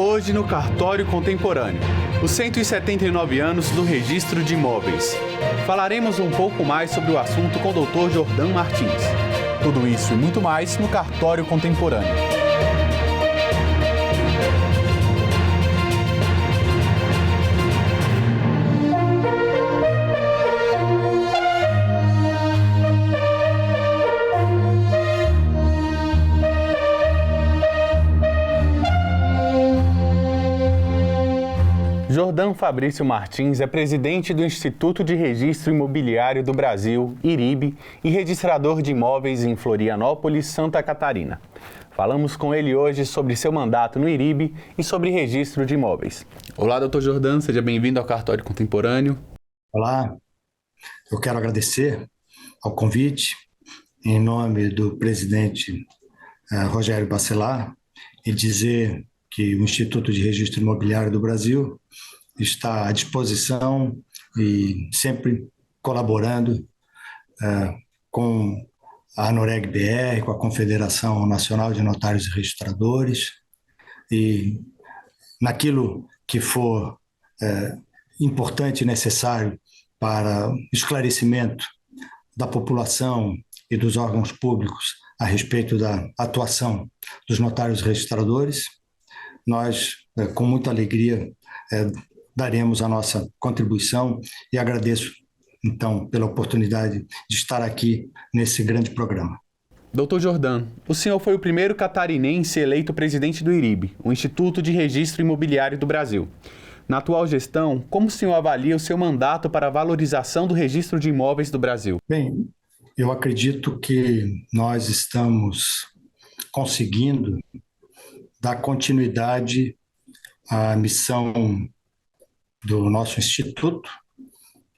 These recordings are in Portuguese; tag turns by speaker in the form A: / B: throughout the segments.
A: Hoje no Cartório Contemporâneo, os 179 anos do Registro de Imóveis. Falaremos um pouco mais sobre o assunto com o Dr. Jordan Martins.
B: Tudo isso e muito mais no Cartório Contemporâneo.
A: Jordan Fabrício Martins é presidente do Instituto de Registro Imobiliário do Brasil, IRIB, e registrador de imóveis em Florianópolis, Santa Catarina. Falamos com ele hoje sobre seu mandato no IRIB e sobre registro de imóveis. Olá, doutor Jordan, seja bem-vindo ao Cartório Contemporâneo.
C: Olá, eu quero agradecer ao convite em nome do presidente Rogério Bacelar e dizer que o Instituto de Registro Imobiliário do Brasil está à disposição e sempre colaborando com a ANOREG-BR, com a Confederação Nacional de Notários e Registradores, e naquilo que for importante e necessário para esclarecimento da população e dos órgãos públicos a respeito da atuação dos notários e registradores, nós, com muita alegria, daremos a nossa contribuição e agradeço, então, pela oportunidade de estar aqui nesse grande programa.
A: Doutor Jordan, o senhor foi o primeiro catarinense eleito presidente do IRIB, o Instituto de Registro Imobiliário do Brasil. Na atual gestão, como o senhor avalia o seu mandato para a valorização do registro de imóveis do Brasil?
C: Bem, eu acredito que nós estamos conseguindo dar continuidade à missão do nosso instituto,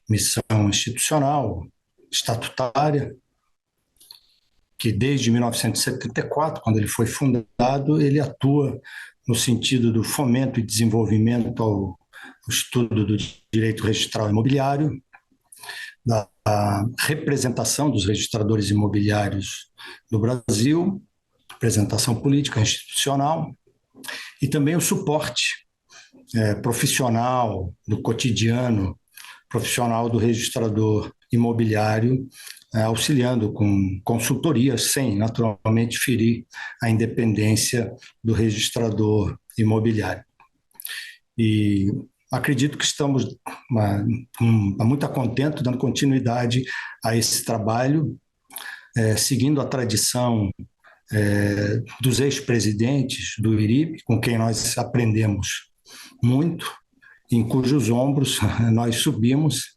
C: missão institucional, estatutária, que desde 1974, quando ele foi fundado, ele atua no sentido do fomento e desenvolvimento ao estudo do direito registral imobiliário, da representação dos registradores imobiliários no Brasil, representação política, institucional, e também o suporte profissional do cotidiano, profissional do registrador imobiliário, auxiliando com consultorias, sem naturalmente ferir a independência do registrador imobiliário. E acredito que estamos muito contentos, dando continuidade a esse trabalho, seguindo a tradição dos ex-presidentes do IRIB, com quem nós aprendemos muito, em cujos ombros nós subimos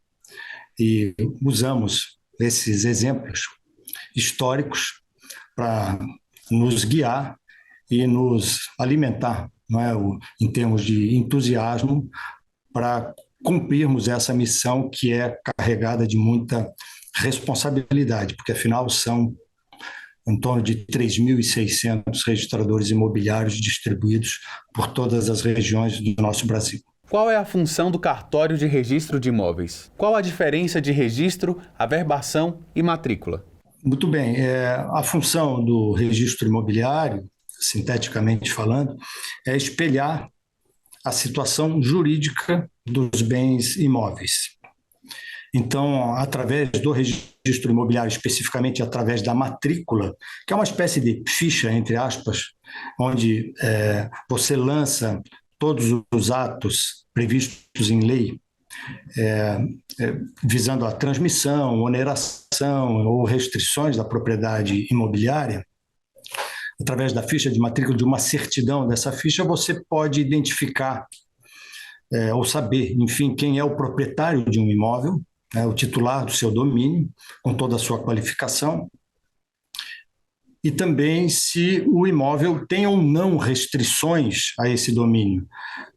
C: e usamos esses exemplos históricos para nos guiar e nos alimentar, não é, em termos de entusiasmo, para cumprirmos essa missão que é carregada de muita responsabilidade, porque afinal são em torno de 3.600 registradores imobiliários distribuídos por todas as regiões do nosso Brasil.
A: Qual é a função do cartório de registro de imóveis? Qual a diferença de registro, averbação e matrícula?
C: Muito bem. A função do registro imobiliário, sinteticamente falando, é espelhar a situação jurídica dos bens imóveis. Então, através do registro imobiliário, especificamente através da matrícula, que é uma espécie de ficha, entre aspas, onde você lança todos os atos previstos em lei, visando a transmissão, oneração ou restrições da propriedade imobiliária. Através da ficha de matrícula, de uma certidão dessa ficha, você pode identificar ou saber, enfim, quem é o proprietário de um imóvel, o titular do seu domínio, com toda a sua qualificação, e também se o imóvel tem ou não restrições a esse domínio.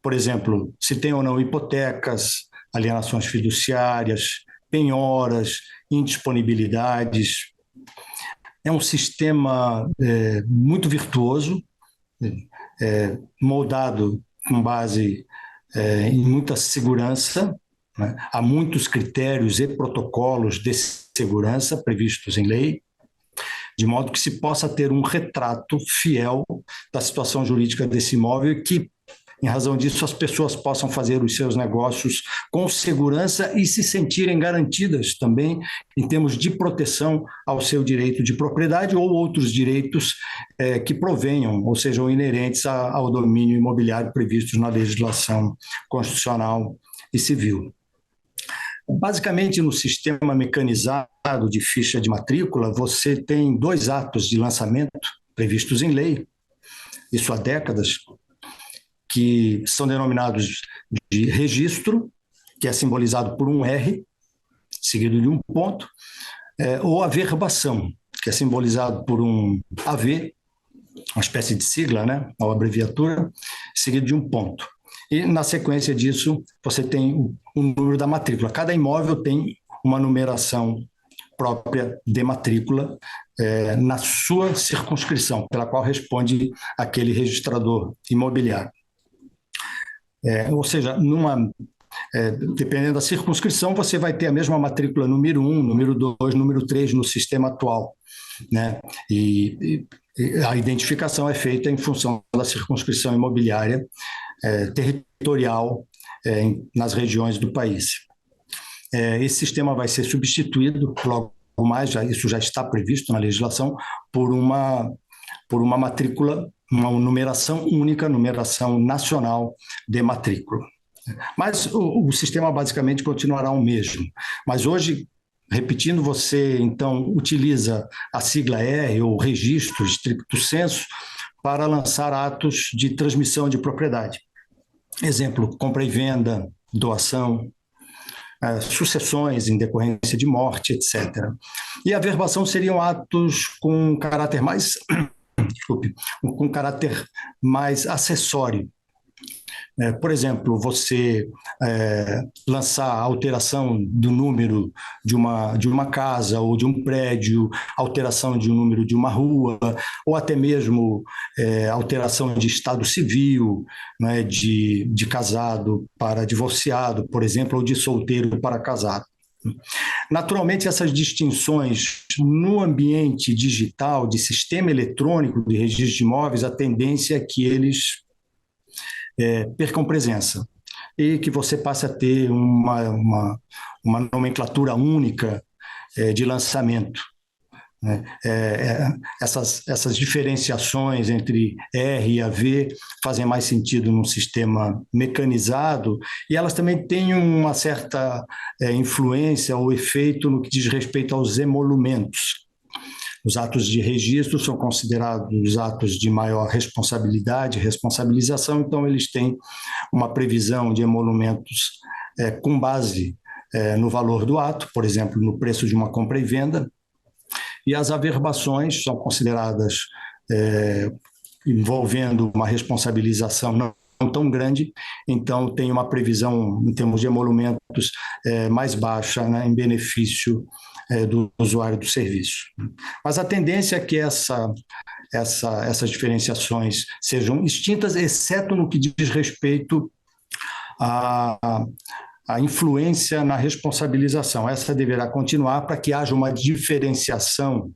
C: Por exemplo, se tem ou não hipotecas, alienações fiduciárias, penhoras, indisponibilidades. É um sistema muito virtuoso, moldado com base em muita segurança, né? Há muitos critérios e protocolos de segurança previstos em lei, de modo que se possa ter um retrato fiel da situação jurídica desse imóvel que em razão disso, as pessoas possam fazer os seus negócios com segurança e se sentirem garantidas também em termos de proteção ao seu direito de propriedade ou outros direitos que provenham, ou sejam inerentes ao domínio imobiliário previstos na legislação constitucional e civil. Basicamente, no sistema mecanizado de ficha de matrícula, você tem 2 atos de lançamento previstos em lei, isso há décadas, que são denominados de registro, que é simbolizado por um R, seguido de um ponto, ou averbação, que é simbolizado por um AV, uma espécie de sigla, né, uma abreviatura, seguido de um ponto. E, na sequência disso, você tem o número da matrícula. Cada imóvel tem uma numeração própria de matrícula na sua circunscrição, pela qual responde aquele registrador imobiliário. Ou seja, dependendo da circunscrição, você vai ter a mesma matrícula número 1, número 2, número 3 no sistema atual, né? E a identificação é feita em função da circunscrição imobiliária territorial nas regiões do país. Esse sistema vai ser substituído, logo mais, isso já está previsto na legislação, por uma matrícula, uma numeração única, numeração nacional de matrícula. Mas o sistema basicamente continuará o mesmo. Mas hoje, repetindo, você então utiliza a sigla R ou registro stricto sensu para lançar atos de transmissão de propriedade. Exemplo, compra e venda, doação, sucessões em decorrência de morte, etc. E a averbação seriam atos com caráter mais, com caráter mais acessório. Por exemplo, você lançar a alteração do número de uma casa ou de um prédio, alteração de um número de uma rua, ou até mesmo alteração de estado civil, né, de casado para divorciado, por exemplo, ou de solteiro para casado. Naturalmente, essas distinções no ambiente digital, de sistema eletrônico de registro de imóveis, a tendência é que eles percam presença e que você passe a ter uma nomenclatura única de lançamento. Essas diferenciações entre R e AV fazem mais sentido num sistema mecanizado e elas também têm uma certa influência ou efeito no que diz respeito aos emolumentos. Os atos de registro são considerados atos de maior responsabilidade, responsabilização, então eles têm uma previsão de emolumentos com base no valor do ato, por exemplo, no preço de uma compra e venda, e as averbações são consideradas envolvendo uma responsabilização não tão grande, então tem uma previsão em termos de emolumentos mais baixa, né, em benefício do usuário do serviço. Mas a tendência é que essas diferenciações sejam extintas, exceto no que diz respeito à influência na responsabilização. Essa deverá continuar para que haja uma diferenciação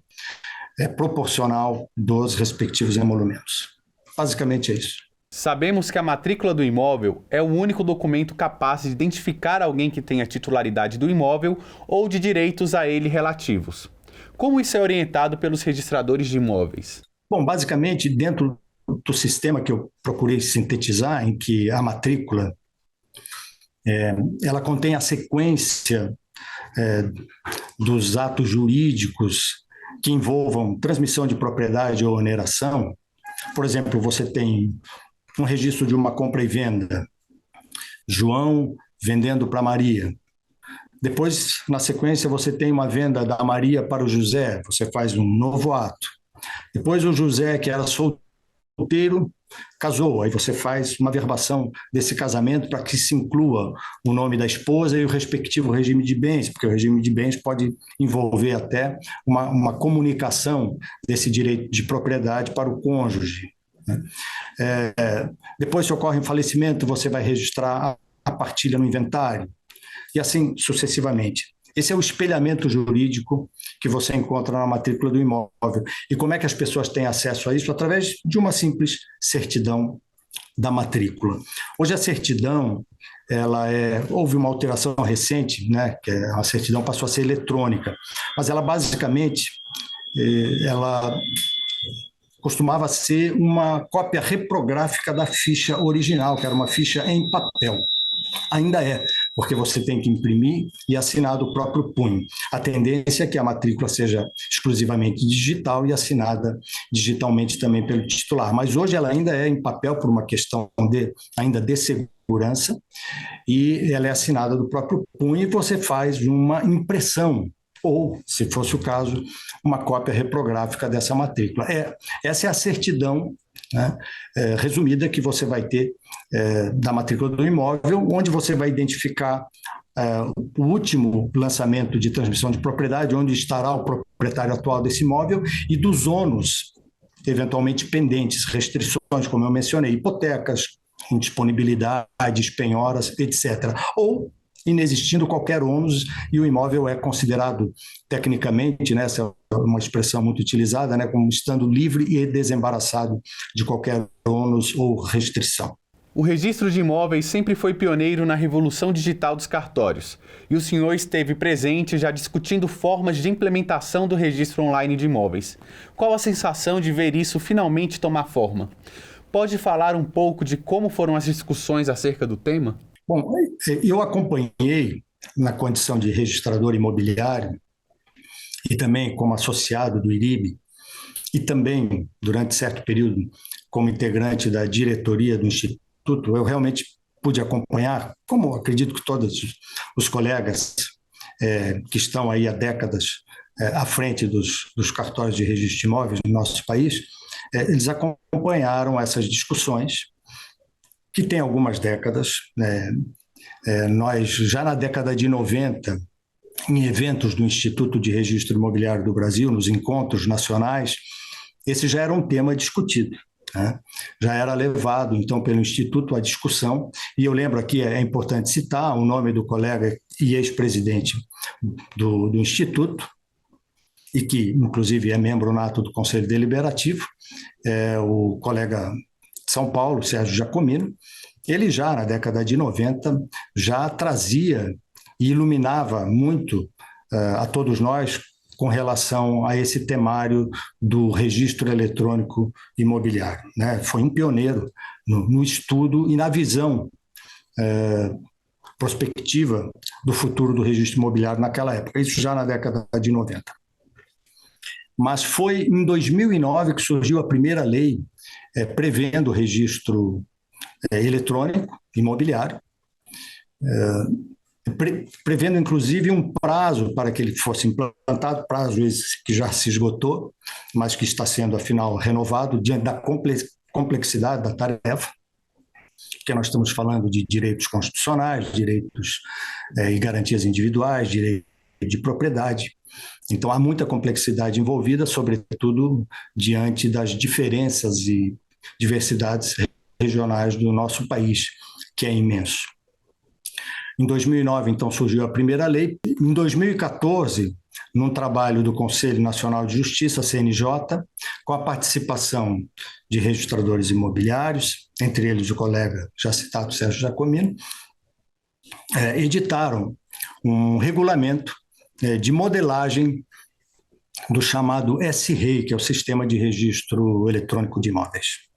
C: proporcional dos respectivos emolumentos. Basicamente é isso.
A: Sabemos que a matrícula do imóvel é o único documento capaz de identificar alguém que tenha titularidade do imóvel ou de direitos a ele relativos. Como isso é orientado pelos registradores de imóveis?
C: Bom, basicamente, dentro do sistema que eu procurei sintetizar, em que a matrícula ela contém a sequência dos atos jurídicos que envolvam transmissão de propriedade ou oneração. Por exemplo, você tem um registro de uma compra e venda, João vendendo para Maria. Depois, na sequência, você tem uma venda da Maria para o José, você faz um novo ato. Depois o José, que era solteiro, casou, aí você faz uma averbação desse casamento para que se inclua o nome da esposa e o respectivo regime de bens, porque o regime de bens pode envolver até uma comunicação desse direito de propriedade para o cônjuge. Depois, se ocorre um falecimento, você vai registrar a partilha no inventário, e assim sucessivamente. Esse é o espelhamento jurídico que você encontra na matrícula do imóvel. E como é que as pessoas têm acesso a isso? Através de uma simples certidão da matrícula. Hoje a certidão, houve uma alteração recente, né, que a certidão passou a ser eletrônica, mas ela basicamente ela costumava ser uma cópia reprográfica da ficha original, que era uma ficha em papel. Ainda é, porque você tem que imprimir e assinar do próprio punho. A tendência é que a matrícula seja exclusivamente digital e assinada digitalmente também pelo titular. Mas hoje ela ainda é em papel por uma questão ainda de segurança, e ela é assinada do próprio punho e você faz uma impressão, ou, se fosse o caso, uma cópia reprográfica dessa matrícula. Essa é a certidão, né, resumida, que você vai ter da matrícula do imóvel, onde você vai identificar o último lançamento de transmissão de propriedade, onde estará o proprietário atual desse imóvel, e dos ônus eventualmente pendentes, restrições, como eu mencionei, hipotecas, indisponibilidades, penhoras, etc. Ou inexistindo qualquer ônus e o imóvel é considerado tecnicamente, né, essa é uma expressão muito utilizada, né, como estando livre e desembaraçado de qualquer ônus ou restrição.
A: O registro de imóveis sempre foi pioneiro na revolução digital dos cartórios, e o senhor esteve presente já discutindo formas de implementação do registro online de imóveis. Qual a sensação de ver isso finalmente tomar forma? Pode falar um pouco de como foram as discussões acerca do tema?
C: Bom, eu acompanhei na condição de registrador imobiliário e também como associado do IRIB, e também, durante certo período, como integrante da diretoria do Instituto. Eu realmente pude acompanhar, como acredito que todos os colegas que estão aí há décadas à frente dos cartórios de registro de imóveis no nosso país, eles acompanharam essas discussões, que tem algumas décadas. Nós, já na década de 90, em eventos do Instituto de Registro Imobiliário do Brasil, nos encontros nacionais, esse já era um tema discutido, né? Já era levado, então, pelo Instituto à discussão, e eu lembro aqui, é importante citar o nome do colega e ex-presidente do Instituto, e que, inclusive, é membro nato do Conselho Deliberativo, o colega de São Paulo, Sérgio Giacomino. Ele já, na década de 90, já trazia e iluminava muito a todos nós com relação a esse temário do registro eletrônico imobiliário, né? Foi um pioneiro no estudo e na visão prospectiva do futuro do registro imobiliário naquela época, isso já na década de 90. Mas foi em 2009 que surgiu a primeira lei prevendo o registro eletrônico imobiliário, prevendo inclusive um prazo para que ele fosse implantado, prazo esse que já se esgotou, mas que está sendo afinal renovado diante da complexidade da tarefa, porque nós estamos falando de direitos constitucionais, direitos e garantias individuais, direito de propriedade. Então há muita complexidade envolvida, sobretudo diante das diferenças e diversidades regionais do nosso país, que é imenso. Em 2009, então, surgiu a primeira lei. Em 2014, num trabalho do Conselho Nacional de Justiça, CNJ, com a participação de registradores imobiliários, entre eles o colega já citado Sérgio Giacomino, editaram um regulamento de modelagem do chamado SREI, que é o Sistema de Registro Eletrônico de Imóveis.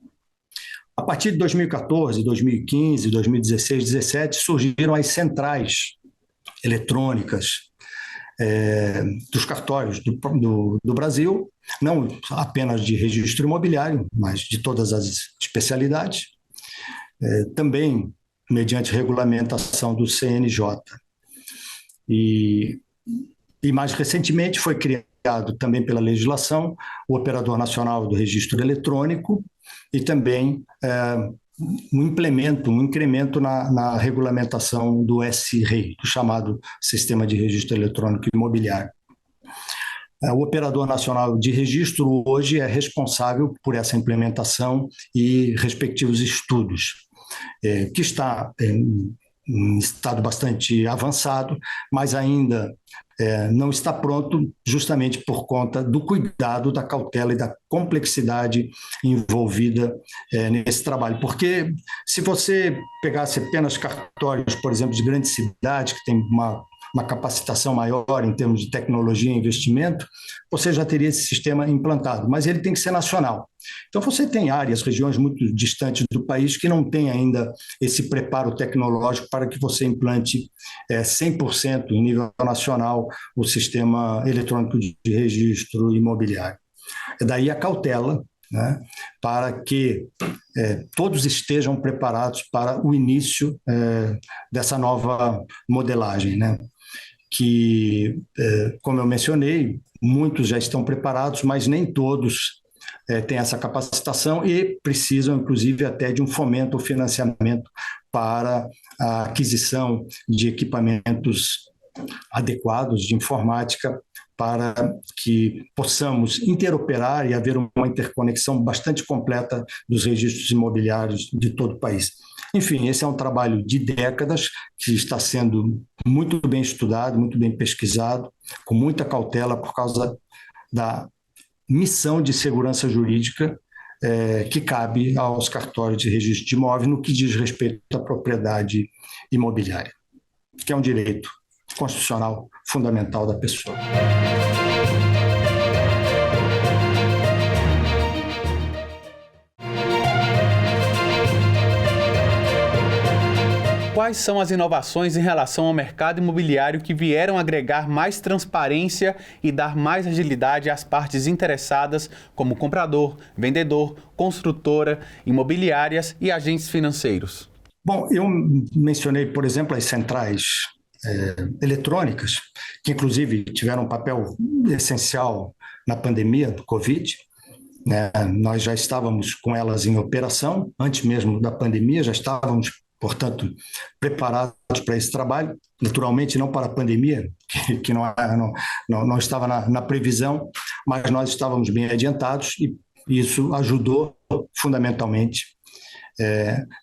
C: A partir de 2014, 2015, 2016, 2017, surgiram as centrais eletrônicas dos cartórios do Brasil, não apenas de registro imobiliário, mas de todas as especialidades, também mediante regulamentação do CNJ. E mais recentemente foi criado também pela legislação o Operador Nacional do Registro Eletrônico, e também um incremento na regulamentação do SREI, do chamado Sistema de Registro Eletrônico Imobiliário. O Operador Nacional de Registro hoje é responsável por essa implementação e respectivos estudos, que está em estado bastante avançado, mas ainda não está pronto justamente por conta do cuidado, da cautela e da complexidade envolvida nesse trabalho. Porque se você pegasse apenas cartórios, por exemplo, de grandes cidades, que tem uma capacitação maior em termos de tecnologia e investimento, você já teria esse sistema implantado, mas ele tem que ser nacional. Então, você tem áreas, regiões muito distantes do país que não têm ainda esse preparo tecnológico para que você implante 100% em nível nacional o sistema eletrônico de registro imobiliário. Daí a cautela, né, para que todos estejam preparados para o início dessa nova modelagem, né? Que, como eu mencionei, muitos já estão preparados, mas nem todos têm essa capacitação e precisam, inclusive, até de um fomento ou financiamento para a aquisição de equipamentos adequados de informática para que possamos interoperar e haver uma interconexão bastante completa dos registros imobiliários de todo o país. Enfim, esse é um trabalho de décadas que está sendo muito bem estudado, muito bem pesquisado, com muita cautela por causa da missão de segurança jurídica que cabe aos cartórios de registro de imóveis no que diz respeito à propriedade imobiliária, que é um direito constitucional fundamental da pessoa.
A: Quais são as inovações em relação ao mercado imobiliário que vieram agregar mais transparência e dar mais agilidade às partes interessadas, como comprador, vendedor, construtora, imobiliárias e agentes financeiros?
C: Bom, eu mencionei, por exemplo, as centrais eletrônicas, que inclusive tiveram um papel essencial na pandemia do Covid. Nós já estávamos com elas em operação, antes mesmo da pandemia, já estávamos, portanto, preparados para esse trabalho, naturalmente não para a pandemia, que não estava na previsão, mas nós estávamos bem adiantados e isso ajudou fundamentalmente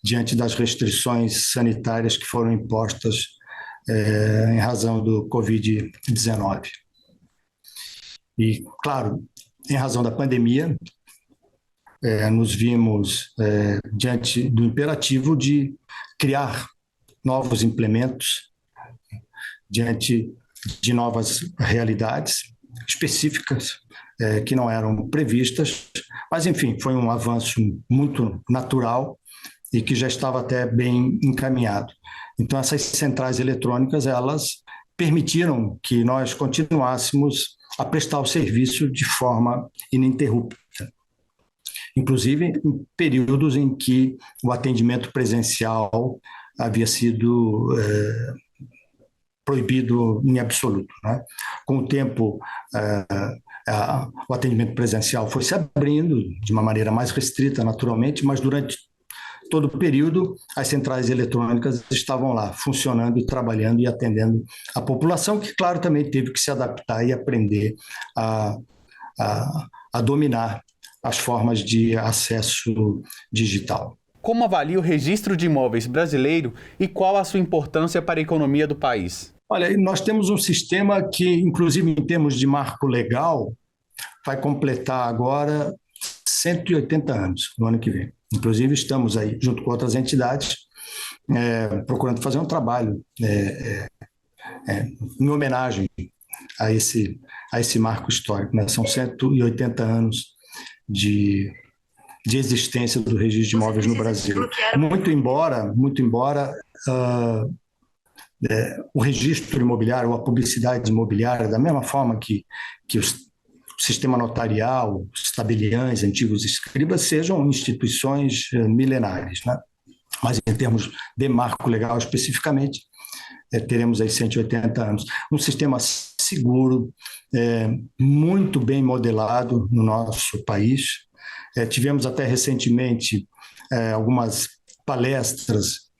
C: diante das restrições sanitárias que foram impostas em razão do Covid-19. E, claro, em razão da pandemia, nos vimos diante do imperativo de criar novos implementos diante de novas realidades específicas que não eram previstas, mas, enfim, foi um avanço muito natural e que já estava até bem encaminhado. Então, essas centrais eletrônicas, elas permitiram que nós continuássemos a prestar o serviço de forma ininterrupta, inclusive em períodos em que o atendimento presencial havia sido proibido em absoluto, né? Com o tempo, o atendimento presencial foi se abrindo de uma maneira mais restrita, naturalmente, mas durante todo o período, as centrais eletrônicas estavam lá, funcionando e trabalhando e atendendo a população, que, claro, também teve que se adaptar e aprender a dominar as formas de acesso digital.
A: Como avalia o registro de imóveis brasileiro e qual a sua importância para a economia do país?
C: Olha, nós temos um sistema que, inclusive em termos de marco legal, vai completar agora 180 anos, no ano que vem. Inclusive, estamos aí, junto com outras entidades, procurando fazer um trabalho em homenagem a esse marco histórico, né? São 180 anos de existência do registro de imóveis no Brasil. Muito embora o registro imobiliário ou a publicidade imobiliária, da mesma forma que o sistema notarial, os tabeliães, antigos escribas, sejam instituições milenares, né? Mas em termos de marco legal especificamente, teremos aí 180 anos. Um sistema seguro, muito bem modelado no nosso país. Tivemos até recentemente algumas palestras,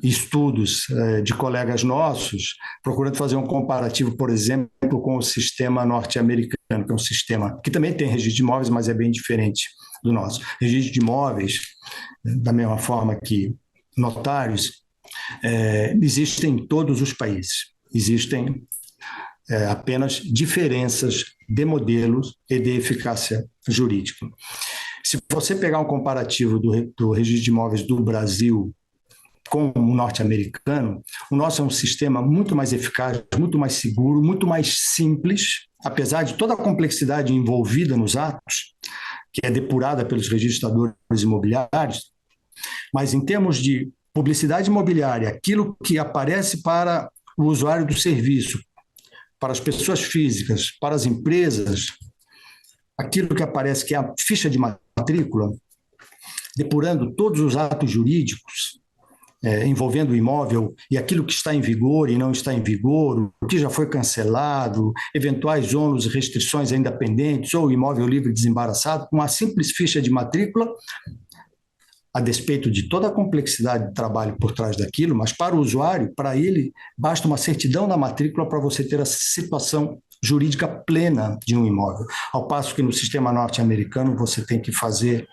C: estudos de colegas nossos, procurando fazer um comparativo, por exemplo, com o sistema norte-americano, que é um sistema que também tem registro de imóveis, mas é bem diferente do nosso. Registro de imóveis, da mesma forma que notários, existem em todos os países. Existem apenas diferenças de modelos e de eficácia jurídica. Se você pegar um comparativo do registro de imóveis do Brasil com o norte-americano, o nosso é um sistema muito mais eficaz, muito mais seguro, muito mais simples, apesar de toda a complexidade envolvida nos atos, que é depurada pelos registradores imobiliários, mas em termos de publicidade imobiliária, aquilo que aparece para o usuário do serviço, para as pessoas físicas, para as empresas, aquilo que aparece que é a ficha de matrícula, depurando todos os atos jurídicos, envolvendo o imóvel e aquilo que está em vigor e não está em vigor, o que já foi cancelado, eventuais ônus e restrições ainda pendentes, ou imóvel livre desembaraçado, com uma simples ficha de matrícula, a despeito de toda a complexidade de trabalho por trás daquilo, mas para o usuário, para ele, basta uma certidão da matrícula para você ter a situação jurídica plena de um imóvel. Ao passo que no sistema norte-americano você tem que fazer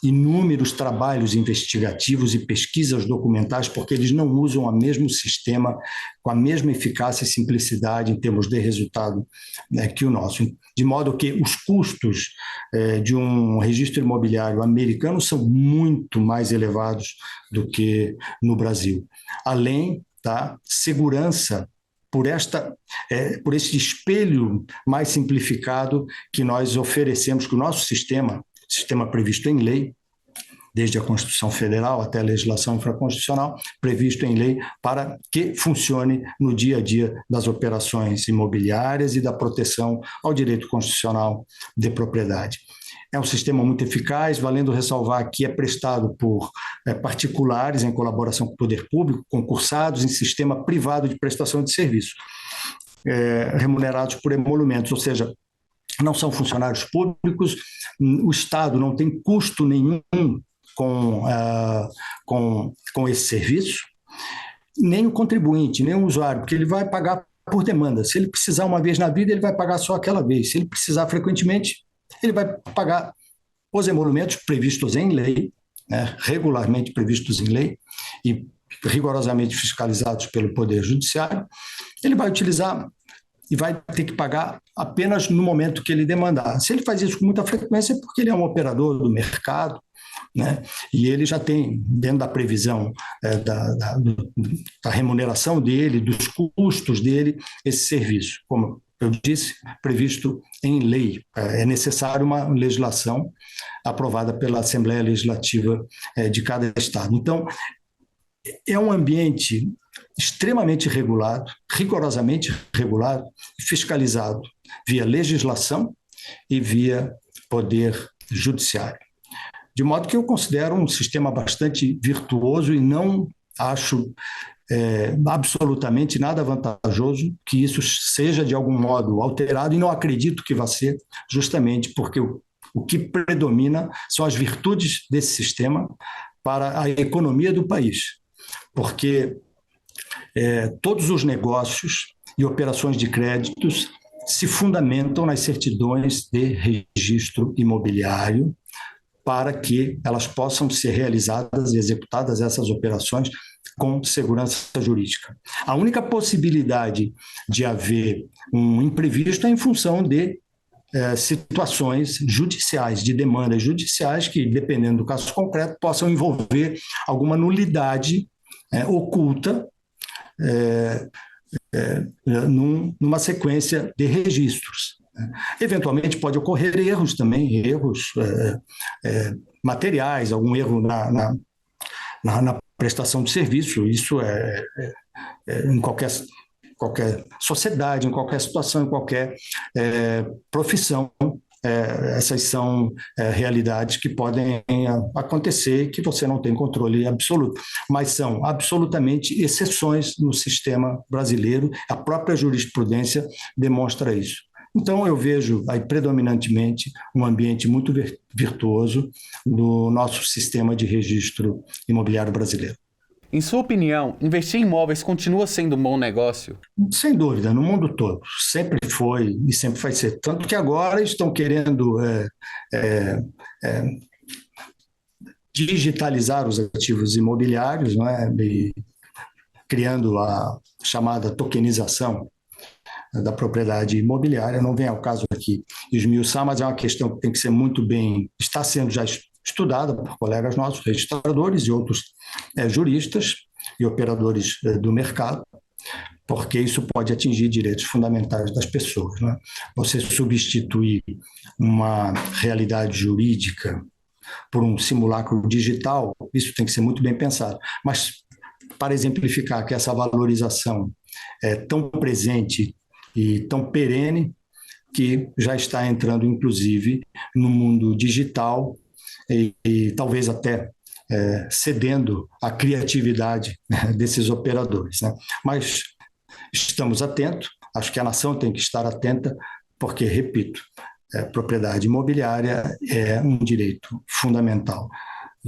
C: inúmeros trabalhos investigativos e pesquisas documentais, porque eles não usam o mesmo sistema com a mesma eficácia e simplicidade em termos de resultado que o nosso. De modo que os custos de um registro imobiliário americano são muito mais elevados do que no Brasil. Além da segurança por esse espelho mais simplificado que nós oferecemos, que o nosso sistema previsto em lei, desde a Constituição Federal até a legislação infraconstitucional, previsto em lei para que funcione no dia a dia das operações imobiliárias e da proteção ao direito constitucional de propriedade. É um sistema muito eficaz, valendo ressalvar que é prestado por particulares em colaboração com o poder público, concursados em sistema privado de prestação de serviço, remunerados por emolumentos, ou seja, não são funcionários públicos, o Estado não tem custo nenhum com esse serviço, nem o contribuinte, nem o usuário, porque ele vai pagar por demanda. Se ele precisar uma vez na vida, ele vai pagar só aquela vez. Se ele precisar frequentemente, ele vai pagar os emolumentos previstos em lei, regularmente previstos em lei e rigorosamente fiscalizados pelo Poder Judiciário. Ele vai utilizar e vai ter que pagar apenas no momento que ele demandar. Se ele faz isso com muita frequência, é porque ele é um operador do mercado, e ele já tem, dentro da previsão da remuneração dele, dos custos dele, esse serviço. Como eu disse, previsto em lei. É necessário uma legislação aprovada pela Assembleia Legislativa de cada estado. Então, é um ambiente extremamente regulado, rigorosamente regulado, fiscalizado via legislação e via poder judiciário. De modo que eu considero um sistema bastante virtuoso e não acho absolutamente nada vantajoso que isso seja de algum modo alterado, e não acredito que vá ser, justamente porque o que predomina são as virtudes desse sistema para a economia do país, porque todos os negócios e operações de créditos se fundamentam nas certidões de registro imobiliário para que elas possam ser realizadas e executadas essas operações com segurança jurídica. A única possibilidade de haver um imprevisto é em função de situações judiciais, de demandas judiciais que, dependendo do caso concreto, possam envolver alguma nulidade oculta numa sequência de registros. Eventualmente pode ocorrer erros também, erros materiais, algum erro na prestação de serviço. Isso em qualquer sociedade, em qualquer situação, em qualquer profissão. Essas são realidades que podem acontecer, que você não tem controle absoluto, mas são absolutamente exceções no sistema brasileiro. A própria jurisprudência demonstra isso. Então, eu vejo aí predominantemente um ambiente muito virtuoso do nosso sistema de registro imobiliário brasileiro.
A: Em sua opinião, investir em imóveis continua sendo um bom negócio?
C: Sem dúvida, no mundo todo. Sempre foi e sempre vai ser. Tanto que agora estão querendo digitalizar os ativos imobiliários, não é? E criando a chamada tokenização da propriedade imobiliária. Não vem ao caso aqui esmiuçar, mas é uma questão que tem que ser muito bem, está sendo já estudada por colegas nossos, registradores e outros juristas e operadores do mercado, porque isso pode atingir direitos fundamentais das pessoas, né? Você substituir uma realidade jurídica por um simulacro digital, isso tem que ser muito bem pensado. Mas, para exemplificar que essa valorização é tão presente e tão perene, que já está entrando, inclusive, no mundo digital e talvez até cedendo à criatividade desses operadores, né? Mas estamos atentos, acho que a nação tem que estar atenta, porque, repito, propriedade imobiliária é um direito fundamental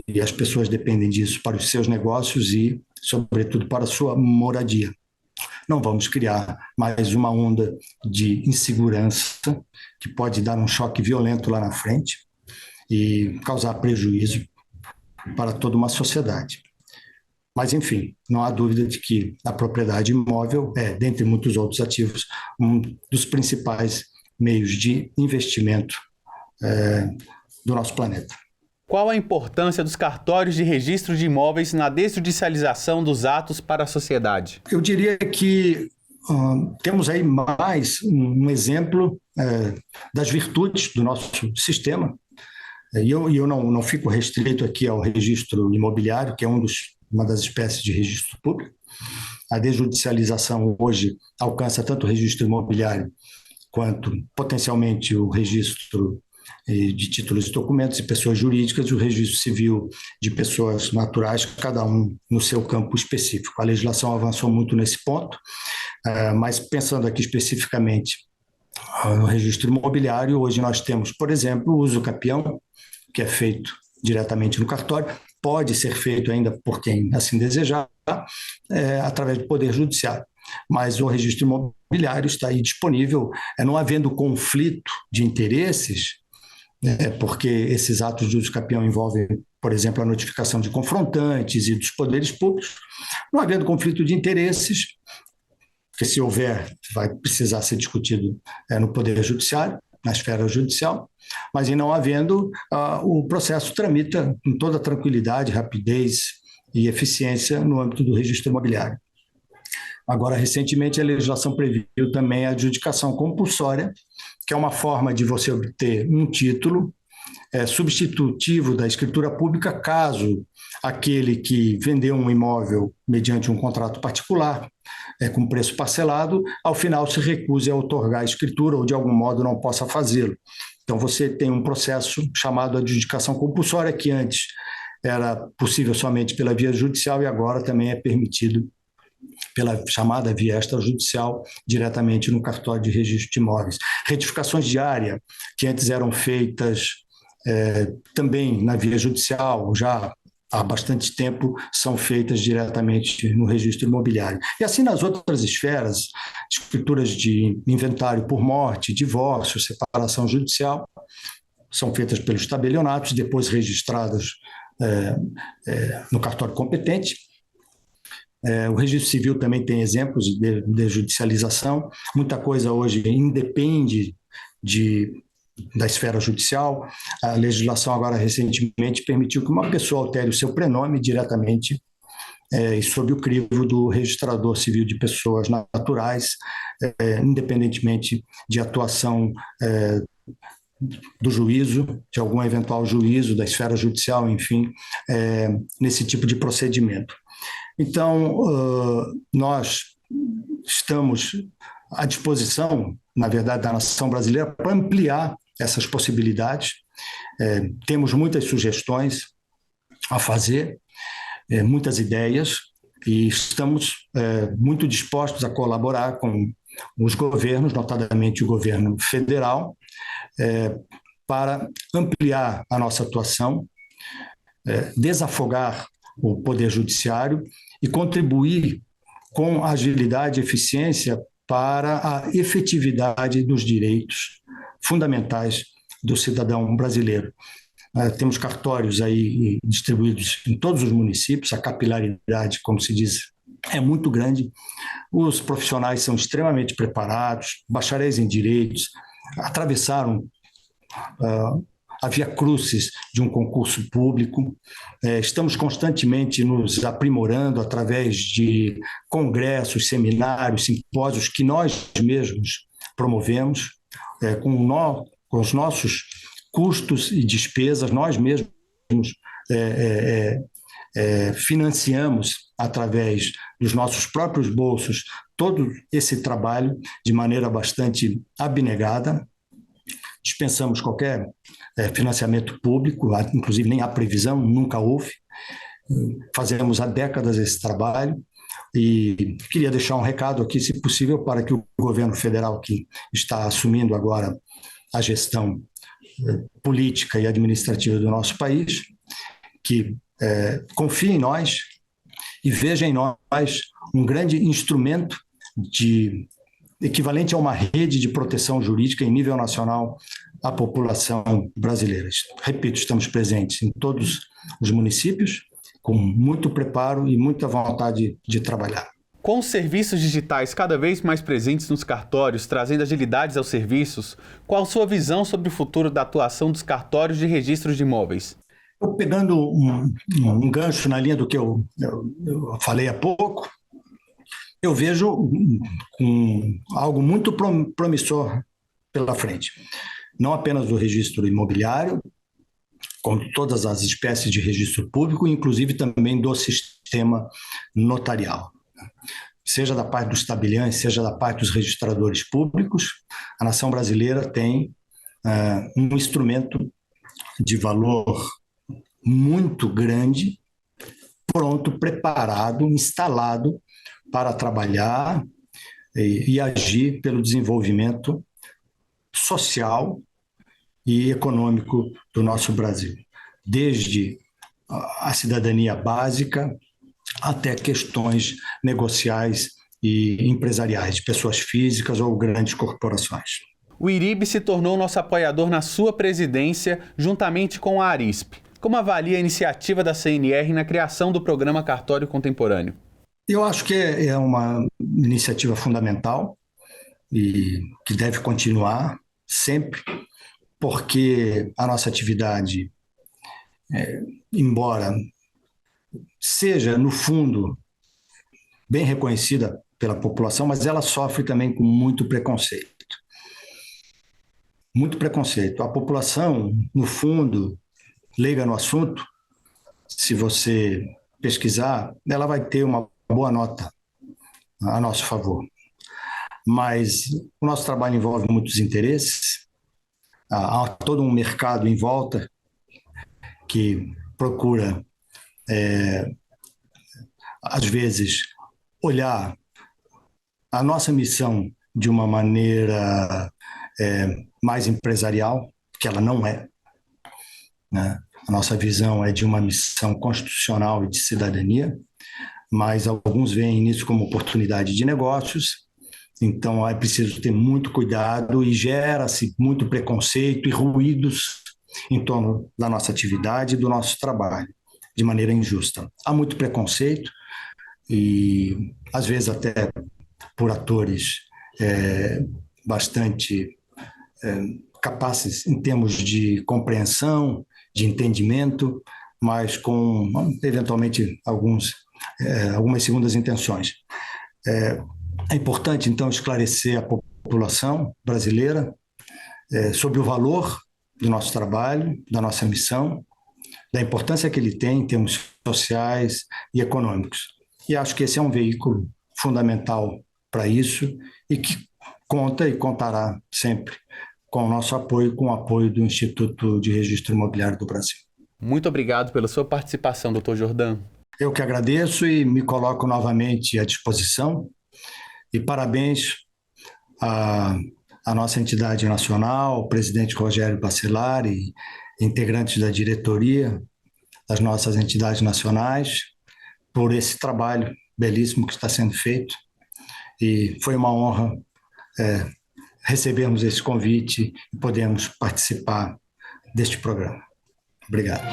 C: e as pessoas dependem disso para os seus negócios e, sobretudo, para a sua moradia. Não vamos criar mais uma onda de insegurança que pode dar um choque violento lá na frente e causar prejuízo para toda uma sociedade. Mas, enfim, não há dúvida de que a propriedade imóvel é, dentre muitos outros ativos, um dos principais meios de investimento do nosso planeta.
A: Qual a importância dos cartórios de registro de imóveis na desjudicialização dos atos para a sociedade?
C: Eu diria que temos aí mais um exemplo das virtudes do nosso sistema. E eu não fico restrito aqui ao registro imobiliário, que é uma das espécies de registro público. A desjudicialização hoje alcança tanto o registro imobiliário quanto potencialmente o registro de títulos e documentos e pessoas jurídicas e o registro civil de pessoas naturais, cada um no seu campo específico. A legislação avançou muito nesse ponto, mas pensando aqui especificamente no registro imobiliário, hoje nós temos, por exemplo, o uso capião, que é feito diretamente no cartório, pode ser feito ainda por quem assim desejar, através do Poder Judiciário. Mas o registro imobiliário está aí disponível, não havendo conflito de interesses, porque esses atos de uso capião envolvem, por exemplo, a notificação de confrontantes e dos poderes públicos, não havendo conflito de interesses, porque se houver, vai precisar ser discutido no Poder Judiciário, na esfera judicial, mas em não havendo, o processo tramita com toda tranquilidade, rapidez e eficiência no âmbito do registro imobiliário. Agora, recentemente, a legislação previu também a adjudicação compulsória, que é uma forma de você obter um título substitutivo da escritura pública, caso aquele que vendeu um imóvel mediante um contrato particular, com preço parcelado, ao final se recuse a outorgar a escritura ou de algum modo não possa fazê-lo. Então você tem um processo chamado adjudicação compulsória, que antes era possível somente pela via judicial e agora também é permitido pela chamada via extrajudicial, diretamente no cartório de registro de imóveis. Retificações de área, que antes eram feitas também na via judicial, já há bastante tempo são feitas diretamente no registro imobiliário. E assim nas outras esferas, escrituras de inventário por morte, divórcio, separação judicial, são feitas pelos tabelionatos, depois registradas no cartório competente. O registro civil também tem exemplos de judicialização. Muita coisa hoje independe da esfera judicial. A legislação agora recentemente permitiu que uma pessoa altere o seu prenome diretamente e sob o crivo do registrador civil de pessoas naturais, independentemente de atuação do juízo, de algum eventual juízo da esfera judicial, enfim, nesse tipo de procedimento. Então, nós estamos à disposição, na verdade, da nação brasileira para ampliar essas possibilidades. Temos muitas sugestões a fazer, muitas ideias, e estamos muito dispostos a colaborar com os governos, notadamente o governo federal, para ampliar a nossa atuação, desafogar o Poder Judiciário e contribuir com agilidade e eficiência para a efetividade dos direitos fundamentais do cidadão brasileiro. Temos cartórios aí distribuídos em todos os municípios, a capilaridade, como se diz, é muito grande. Os profissionais são extremamente preparados, bacharéis em direitos, atravessaram a via crucis de um concurso público. Estamos constantemente nos aprimorando através de congressos, seminários, simpósios que nós mesmos promovemos, com os nossos custos e despesas, nós mesmos financiamos através dos nossos próprios bolsos todo esse trabalho de maneira bastante abnegada. Dispensamos qualquer financiamento público, inclusive nem há previsão, nunca houve. Fazemos há décadas esse trabalho e queria deixar um recado aqui, se possível, para que o governo federal, que está assumindo agora a gestão política e administrativa do nosso país, que confie em nós e veja em nós um grande instrumento equivalente a uma rede de proteção jurídica em nível nacional à população brasileira. Repito, estamos presentes em todos os municípios, com muito preparo e muita vontade de trabalhar.
A: Com os serviços digitais cada vez mais presentes nos cartórios, trazendo agilidades aos serviços, qual a sua visão sobre o futuro da atuação dos cartórios de registros de imóveis?
C: Eu, pegando um gancho na linha do que eu falei há pouco, eu vejo algo muito promissor pela frente. Não apenas do registro imobiliário, como todas as espécies de registro público, inclusive também do sistema notarial. Seja da parte dos tabeliães, seja da parte dos registradores públicos, a nação brasileira tem um instrumento de valor muito grande, pronto, preparado, instalado para trabalhar e agir pelo desenvolvimento social e econômico do nosso Brasil, desde a cidadania básica até questões negociais e empresariais, de pessoas físicas ou grandes corporações.
A: O IRIB se tornou nosso apoiador na sua presidência, juntamente com a Arisp. Como avalia a iniciativa da CNR na criação do programa Cartório Contemporâneo?
C: Eu acho que é uma iniciativa fundamental e que deve continuar sempre, porque a nossa atividade, embora seja, no fundo, bem reconhecida pela população, mas ela sofre também com muito preconceito. Muito preconceito. A população, no fundo, leiga no assunto, se você pesquisar, ela vai ter uma boa nota a nosso favor. Mas o nosso trabalho envolve muitos interesses, há todo um mercado em volta que procura, às vezes, olhar a nossa missão de uma maneira mais empresarial, que ela não é, né? A nossa visão é de uma missão constitucional e de cidadania, mas alguns veem nisso como oportunidade de negócios, então é preciso ter muito cuidado e gera-se muito preconceito e ruídos em torno da nossa atividade e do nosso trabalho, de maneira injusta. Há muito preconceito e, às vezes, até por atores bastante capazes em termos de compreensão, de entendimento, mas com, eventualmente, algumas segundas intenções. É importante, então, esclarecer a população brasileira sobre o valor do nosso trabalho, da nossa missão, da importância que ele tem em termos sociais e econômicos. E acho que esse é um veículo fundamental para isso e que conta e contará sempre com o nosso apoio, com o apoio do Instituto de Registro Imobiliário do Brasil.
A: Muito obrigado pela sua participação, Dr. Jordão.
C: Eu que agradeço e me coloco novamente à disposição. E parabéns à nossa entidade nacional, o presidente Rogério Bacelar e integrantes da diretoria das nossas entidades nacionais, por esse trabalho belíssimo que está sendo feito. E foi uma honra recebermos esse convite e podermos participar deste programa. Obrigado.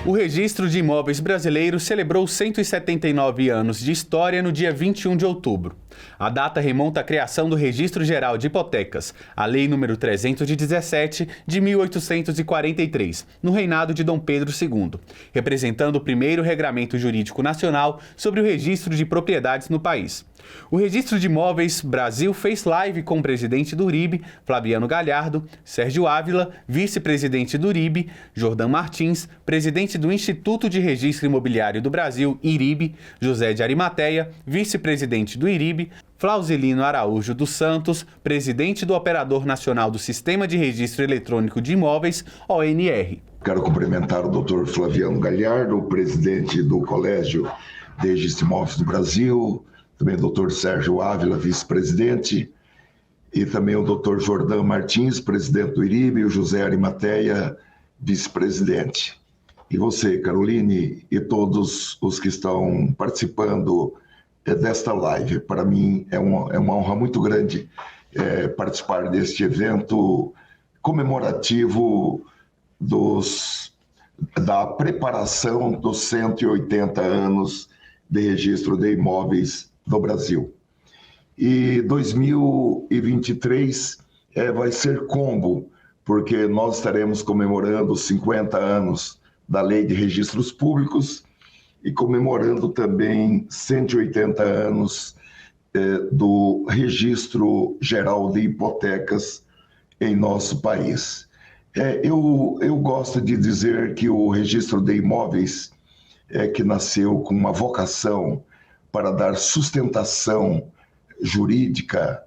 A: O Registro de Imóveis Brasileiro celebrou 179 anos de história no dia 21 de outubro. A data remonta à criação do Registro Geral de Hipotecas, a Lei nº 317 de 1843, no reinado de Dom Pedro II, representando o primeiro regramento jurídico nacional sobre o registro de propriedades no país. O Registro de Imóveis Brasil fez live com o presidente do IRIB, Flaviano Galhardo, Sérgio Ávila, vice-presidente do IRIB, Jordão Martins, presidente do Instituto de Registro Imobiliário do Brasil, IRIB, José de Arimateia, vice-presidente do IRIB, Flauzelino Araújo dos Santos, presidente do Operador Nacional do Sistema de Registro Eletrônico de Imóveis, ONR.
D: Quero cumprimentar o Dr. Flaviano Galhardo, presidente do Colégio de Registro de Imóveis do Brasil, também o Dr. Sérgio Ávila, vice-presidente, e também o Dr. Jordão Martins, presidente do IRIB, e o José Arimateia, vice-presidente. E você, Caroline, e todos os que estão participando desta live. Para mim é uma honra muito grande participar deste evento comemorativo da preparação dos 180 anos de registro de imóveis do Brasil. E 2023 vai ser combo, porque nós estaremos comemorando os 50 anos da Lei de Registros Públicos e comemorando também 180 anos do Registro Geral de Hipotecas em nosso país. Eu gosto de dizer que o registro de imóveis que nasceu com uma vocação para dar sustentação jurídica,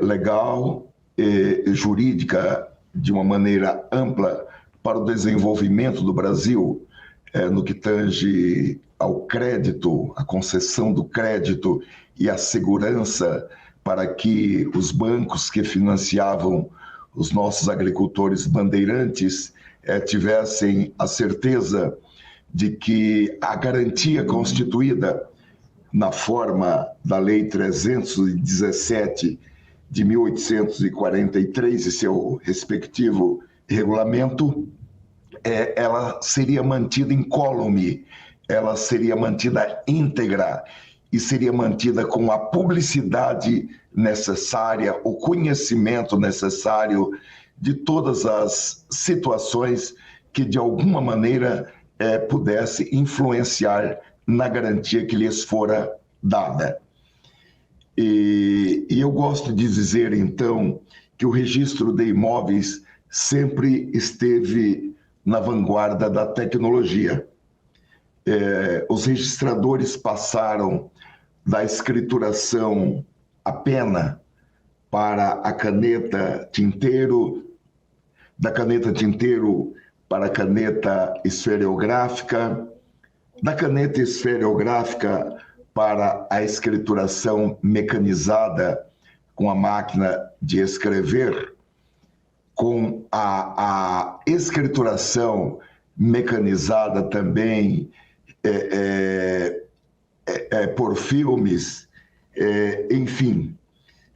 D: legal e jurídica de uma maneira ampla para o desenvolvimento do Brasil, no que tange ao crédito, a concessão do crédito e a segurança para que os bancos que financiavam os nossos agricultores bandeirantes tivessem a certeza de que a garantia constituída na forma da Lei 317 de 1843 e seu respectivo regulamento, ela seria mantida incólume, ela seria mantida íntegra e seria mantida com a publicidade necessária, o conhecimento necessário de todas as situações que de alguma maneira pudesse influenciar na garantia que lhes fora dada. E eu gosto de dizer, então, que o registro de imóveis sempre esteve na vanguarda da tecnologia. Os registradores passaram da escrituração a pena para a caneta tinteiro, da caneta tinteiro para a caneta esferográfica, da caneta esferográfica para a escrituração mecanizada com a máquina de escrever, com a escrituração mecanizada também por filmes, enfim.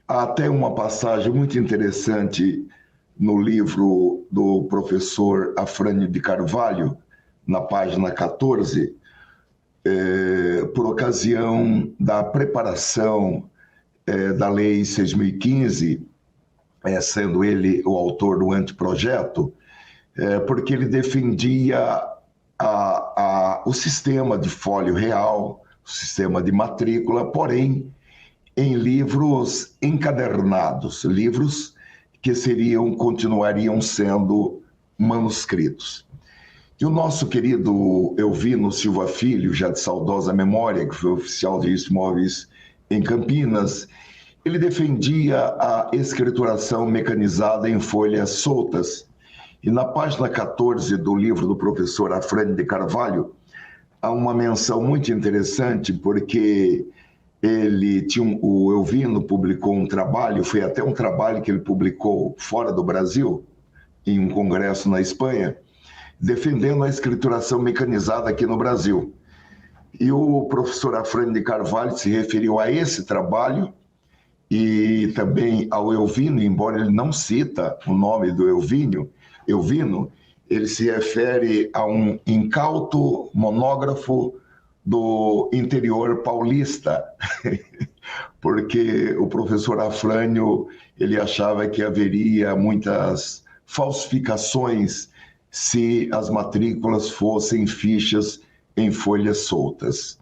D: Há até uma passagem muito interessante no livro do professor Afrânio de Carvalho, na página 14, por ocasião da preparação da Lei 6.015, sendo ele o autor do anteprojeto, porque ele defendia o sistema de fólio real, o sistema de matrícula, porém em livros encadernados, livros que continuariam sendo manuscritos. E o nosso querido Elvino Silva Filho, já de saudosa memória, que foi oficial de registro de imóveis em Campinas, ele defendia a escrituração mecanizada em folhas soltas. E na página 14 do livro do professor Afrânio de Carvalho, há uma menção muito interessante, porque o Elvino publicou um trabalho, foi até um trabalho que ele publicou fora do Brasil, em um congresso na Espanha, defendendo a escrituração mecanizada aqui no Brasil. E o professor Afrânio de Carvalho se referiu a esse trabalho e também ao Elvino, embora ele não cita o nome do Elvino, ele se refere a um incauto monógrafo do interior paulista, porque o professor Afrânio ele achava que haveria muitas falsificações se as matrículas fossem fichas em folhas soltas.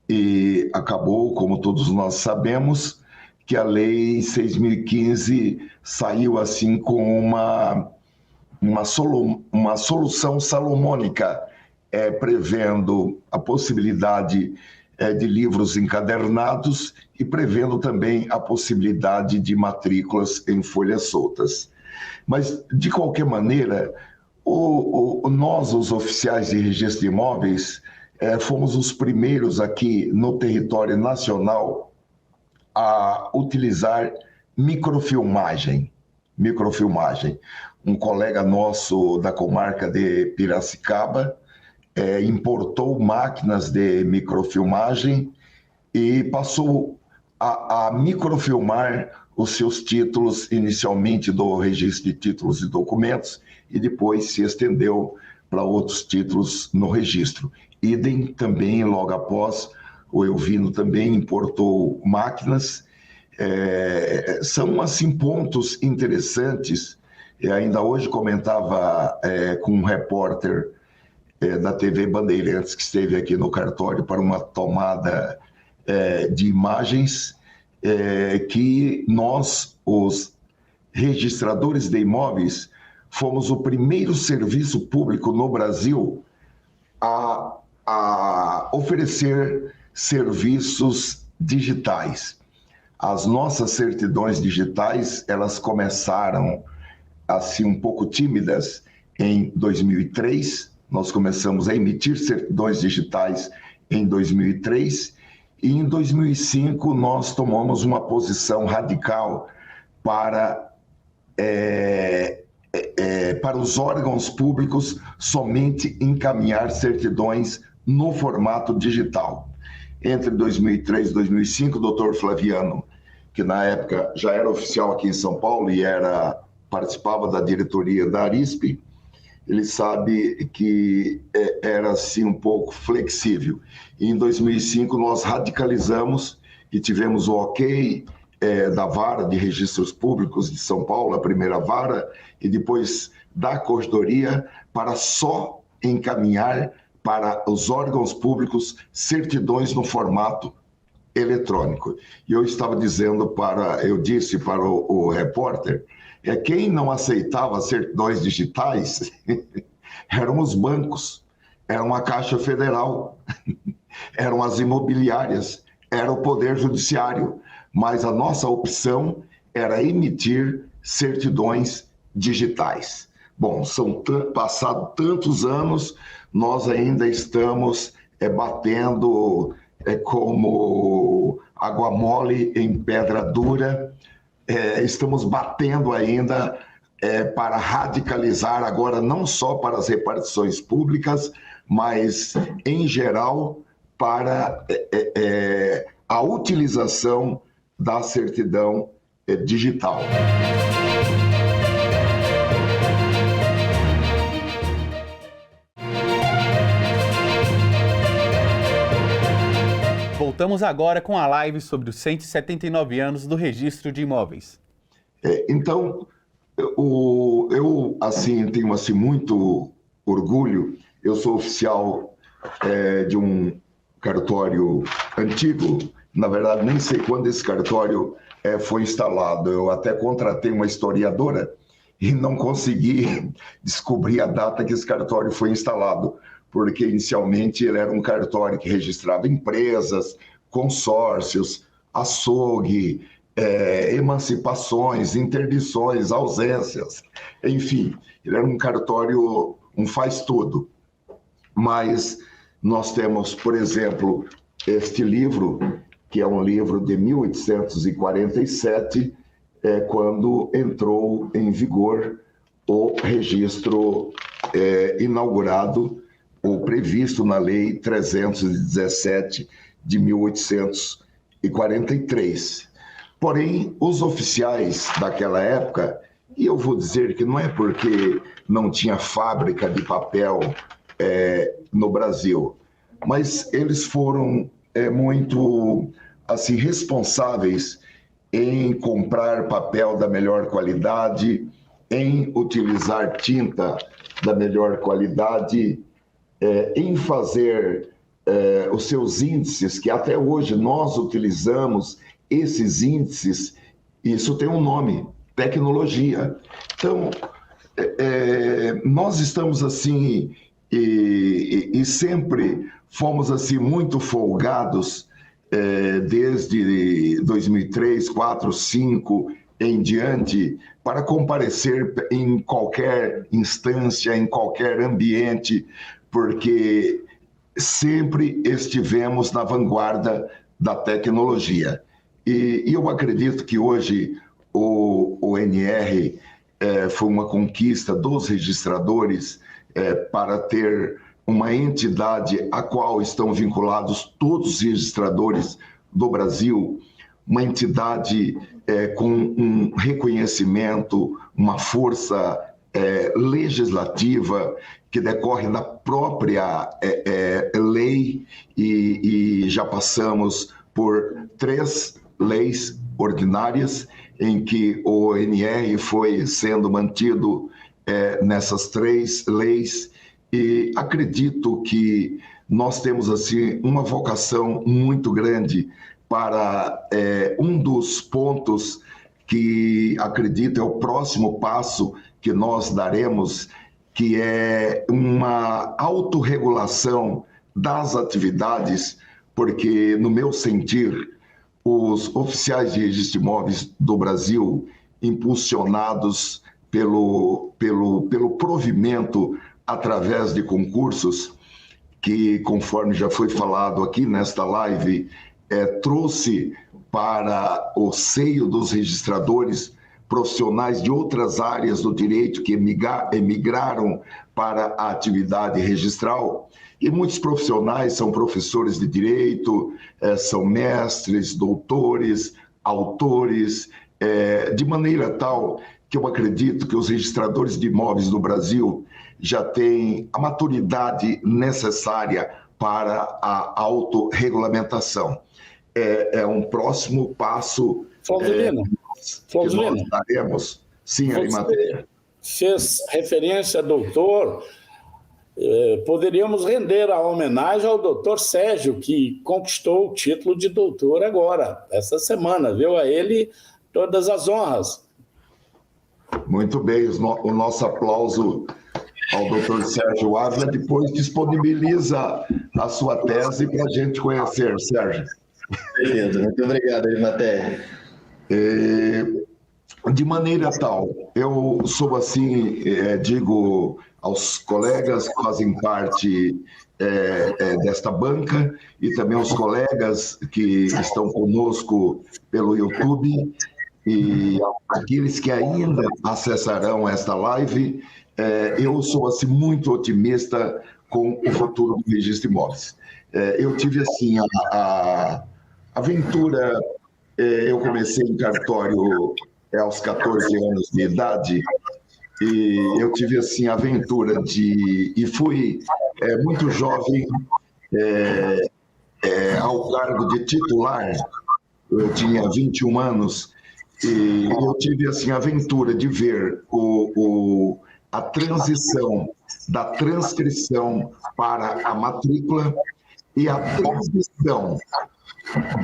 D: E acabou, como todos nós sabemos, que a Lei 6.015 saiu assim com uma solução salomônica, prevendo a possibilidade de livros encadernados e prevendo também a possibilidade de matrículas em folhas soltas. Mas, de qualquer maneira, nós, os oficiais de registro de imóveis, fomos os primeiros aqui no território nacional a utilizar microfilmagem. Um colega nosso da comarca de Piracicaba importou máquinas de microfilmagem e passou a microfilmar os seus títulos, inicialmente do registro de títulos e documentos, e depois se estendeu para outros títulos no registro. Idem também, logo após, o Elvino também importou máquinas. São, assim, pontos interessantes. E ainda hoje comentava com um repórter da TV Bandeirantes, que esteve aqui no cartório para uma tomada de imagens, que nós, os registradores de imóveis, fomos o primeiro serviço público no Brasil a oferecer serviços digitais. As nossas certidões digitais, elas começaram assim um pouco tímidas em 2003. Nós começamos a emitir certidões digitais em 2003 e em 2005 nós tomamos uma posição radical para os órgãos públicos somente encaminhar certidões no formato digital. Entre 2003 e 2005, o doutor Flaviano, que na época já era oficial aqui em São Paulo e participava da diretoria da Arisp, ele sabe que era assim um pouco flexível. E em 2005 nós radicalizamos e tivemos o ok da Vara de Registros Públicos de São Paulo, a primeira vara, e depois da Corregedoria, para só encaminhar para os órgãos públicos certidões no formato eletrônico. E eu disse para o repórter, quem não aceitava certidões digitais eram os bancos, eram a Caixa Federal, eram as imobiliárias, era o Poder Judiciário, mas a nossa opção era emitir certidões digitais. Bom, passados tantos anos, nós ainda estamos batendo como água mole em pedra dura, estamos batendo ainda para radicalizar agora não só para as repartições públicas, mas em geral para a utilização da certidão digital.
A: Voltamos agora com a live sobre os 179 anos do registro de imóveis.
D: Então, eu assim, tenho assim, muito orgulho. Eu sou oficial de um cartório antigo. Na verdade, nem sei quando esse cartório foi instalado. Eu até contratei uma historiadora e não consegui descobrir a data que esse cartório foi instalado, porque inicialmente ele era um cartório que registrava empresas, consórcios, açougue, emancipações, interdições, ausências, enfim, ele era um cartório, um faz-tudo. Mas nós temos, por exemplo, este livro, que é um livro de 1847, quando entrou em vigor o registro inaugurado ou previsto na Lei 317 de 1843. Porém, os oficiais daquela época, e eu vou dizer que não é porque não tinha fábrica de papel no Brasil, mas eles foram muito assim, responsáveis em comprar papel da melhor qualidade, em utilizar tinta da melhor qualidade, em fazer os seus índices, que até hoje nós utilizamos esses índices, isso tem um nome, tecnologia. Então, nós estamos assim, e sempre fomos assim muito folgados, desde 2003, 4, 5 em diante, para comparecer em qualquer instância, em qualquer ambiente, porque sempre estivemos na vanguarda da tecnologia. E eu acredito que hoje o NR foi uma conquista dos registradores para ter uma entidade a qual estão vinculados todos os registradores do Brasil, uma entidade com um reconhecimento, uma força legislativa que decorre da própria lei, e já passamos por 3 leis ordinárias em que o ONR foi sendo mantido nessas 3 leis, e acredito que nós temos assim uma vocação muito grande para um dos pontos que acredito é o próximo passo que nós daremos, que é uma autorregulação das atividades, porque, no meu sentir, os oficiais de registro de imóveis do Brasil, impulsionados pelo provimento através de concursos, que, conforme já foi falado aqui nesta live, trouxe para o seio dos registradores profissionais de outras áreas do direito que emigraram para a atividade registral, e muitos profissionais são professores de direito, são mestres, doutores, autores, de maneira tal que eu acredito que os registradores de imóveis do Brasil já têm a maturidade necessária para a autorregulamentação. É um próximo passo que nós daremos. Sim, Arimateia.
E: Fez referência, doutor. Poderíamos render a homenagem ao doutor Sérgio, que conquistou o título de doutor agora, essa semana, viu? A ele todas as honras.
D: Muito bem, o nosso aplauso ao doutor Sérgio Ávila. Depois disponibiliza a sua tese para a gente conhecer, Sérgio.
F: Beleza, muito obrigado, Arimateia.
D: De maneira tal, eu sou assim, digo aos colegas que fazem parte desta banca e também aos colegas que estão conosco pelo YouTube e aqueles que ainda acessarão esta live, eu sou assim muito otimista com o futuro do registro de imóveis. Eu tive assim a aventura, eu comecei em cartório aos 14 anos de idade, e eu tive assim a aventura e fui muito jovem ao cargo de titular. Eu tinha 21 anos e eu tive assim a aventura de ver a transição da transcrição para a matrícula e a transição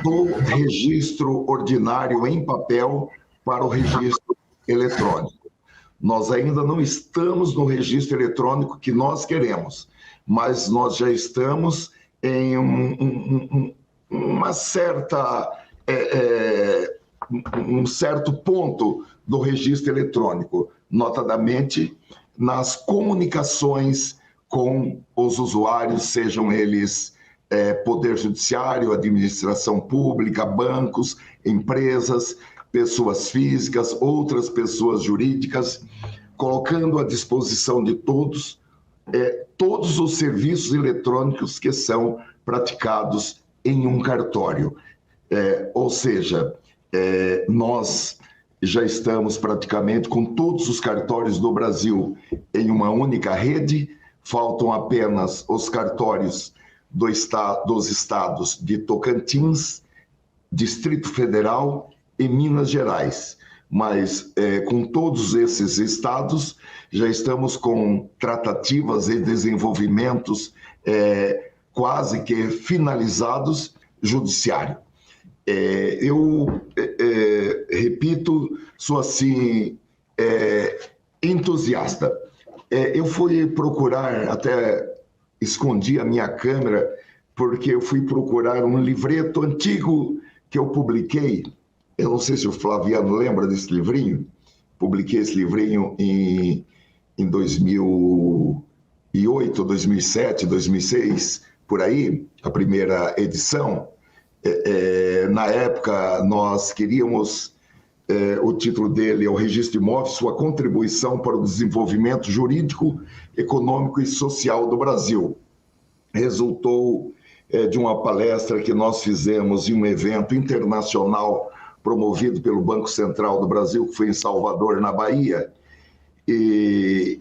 D: do registro ordinário em papel para o registro eletrônico. Nós ainda não estamos no registro eletrônico que nós queremos, mas nós já estamos em um certo ponto do registro eletrônico, notadamente nas comunicações com os usuários, sejam eles Poder Judiciário, administração pública, bancos, empresas, pessoas físicas, outras pessoas jurídicas, colocando à disposição de todos todos os serviços eletrônicos que são praticados em um cartório. Ou seja, nós já estamos praticamente com todos os cartórios do Brasil em uma única rede, faltam apenas os cartórios dos estados de Tocantins, Distrito Federal e Minas Gerais. Mas com todos esses estados já estamos com tratativas e desenvolvimentos quase que finalizados judiciário. Eu repito, sou assim entusiasta. Eu fui procurar, até escondi a minha câmera, porque eu fui procurar um livreto antigo que eu publiquei. Eu não sei se o Flaviano lembra desse livrinho. Publiquei esse livrinho em 2008, 2007, 2006, por aí, a primeira edição. Na época, nós queríamos, o título dele é o Registro de Imóveis, sua contribuição para o desenvolvimento jurídico, econômico e social do Brasil. Resultou de uma palestra que nós fizemos em um evento internacional promovido pelo Banco Central do Brasil, que foi em Salvador, na Bahia, e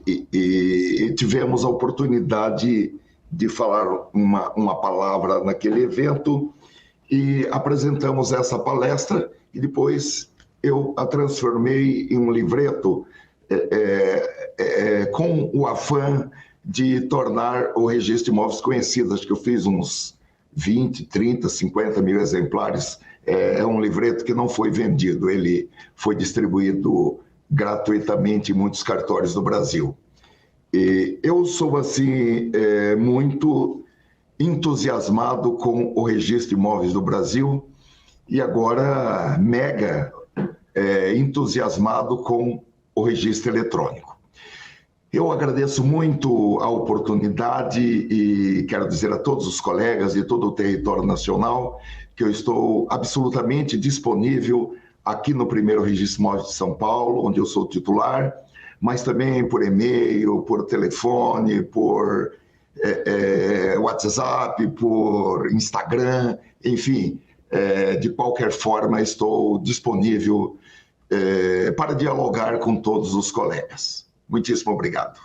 D: tivemos a oportunidade de falar uma palavra naquele evento, e apresentamos essa palestra, e depois eu a transformei em um livreto com o afã de tornar o registro de imóveis conhecido. Acho que eu fiz uns 20, 30, 50 mil exemplares. É um livreto que não foi vendido, ele foi distribuído gratuitamente em muitos cartórios do Brasil. E eu sou, assim, muito entusiasmado com o registro de imóveis do Brasil e agora mega entusiasmado com o registro eletrônico. Eu agradeço muito a oportunidade e quero dizer a todos os colegas de todo o território nacional que eu estou absolutamente disponível aqui no primeiro Registro de Imóveis de São Paulo, onde eu sou titular, mas também por e-mail, por telefone, por WhatsApp, por Instagram, enfim, de qualquer forma estou disponível para dialogar com todos os colegas. Muitíssimo obrigado.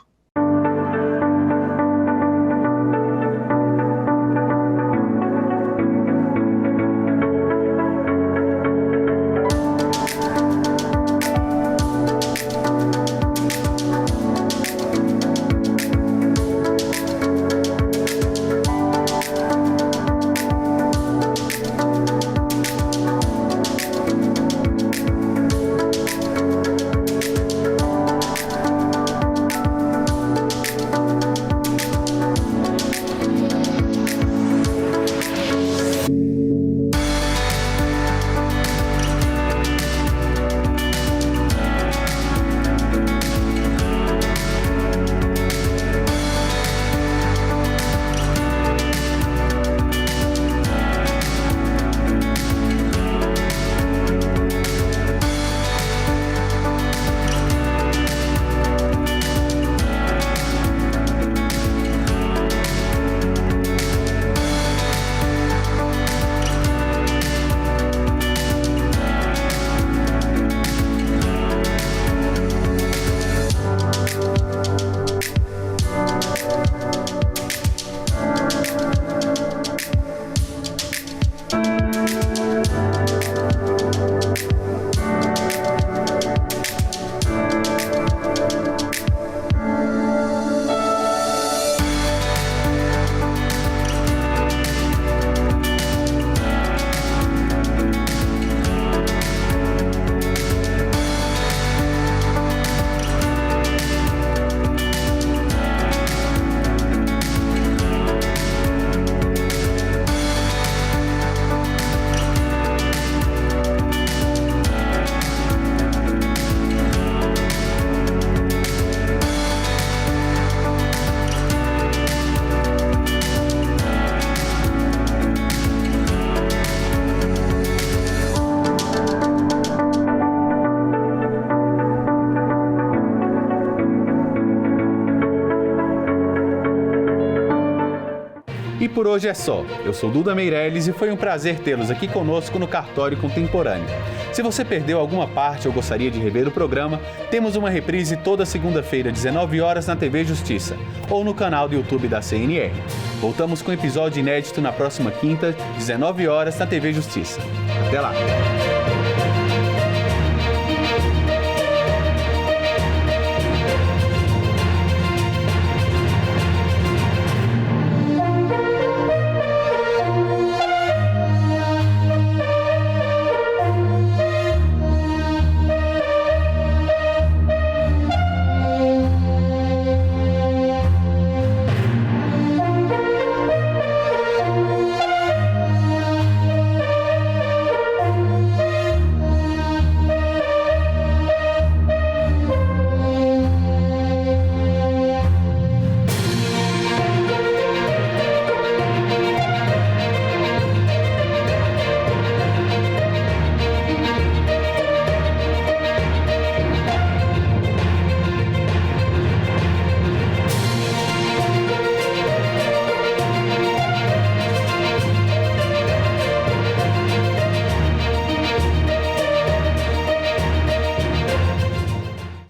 A: E por hoje é só. Eu sou Duda Meirelles e foi um prazer tê-los aqui conosco no Cartório Contemporâneo. Se você perdeu alguma parte ou gostaria de rever o programa, temos uma reprise toda segunda-feira, 19 horas na TV Justiça ou no canal do YouTube da CNR. Voltamos com episódio inédito na próxima quinta, 19 horas na TV Justiça. Até lá!